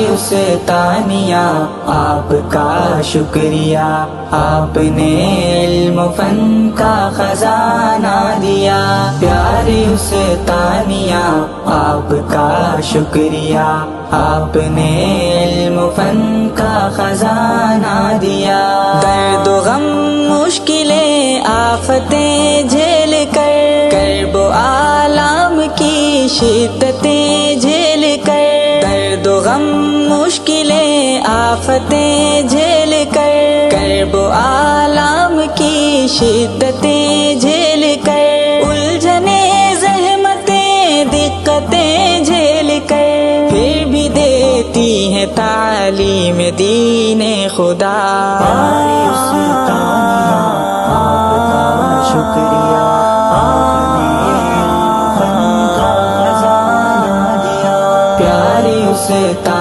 استانیہ آپ کا شکریہ، آپ نے علم و فن کا خزانہ دیا۔ پیاری استانیہ آپ کا شکریہ، آپ نے علم و فن کا خزانہ دیا۔ درد و غم مشکلیں آفتیں جھیل کر، کرب و آلام کی شدتیں جھیل کر، درد و غم مشکلیں آفتیں جھیل کر، کرب و آلام کی شدتیں جھیل کر، الجھنے زحمتیں دقتیں جھیل کر، پھر بھی دیتی ہیں تعلیم دین خدا۔ شکریہ، آپ نے فن کا خزانہ دیا۔ پیاری استانیہ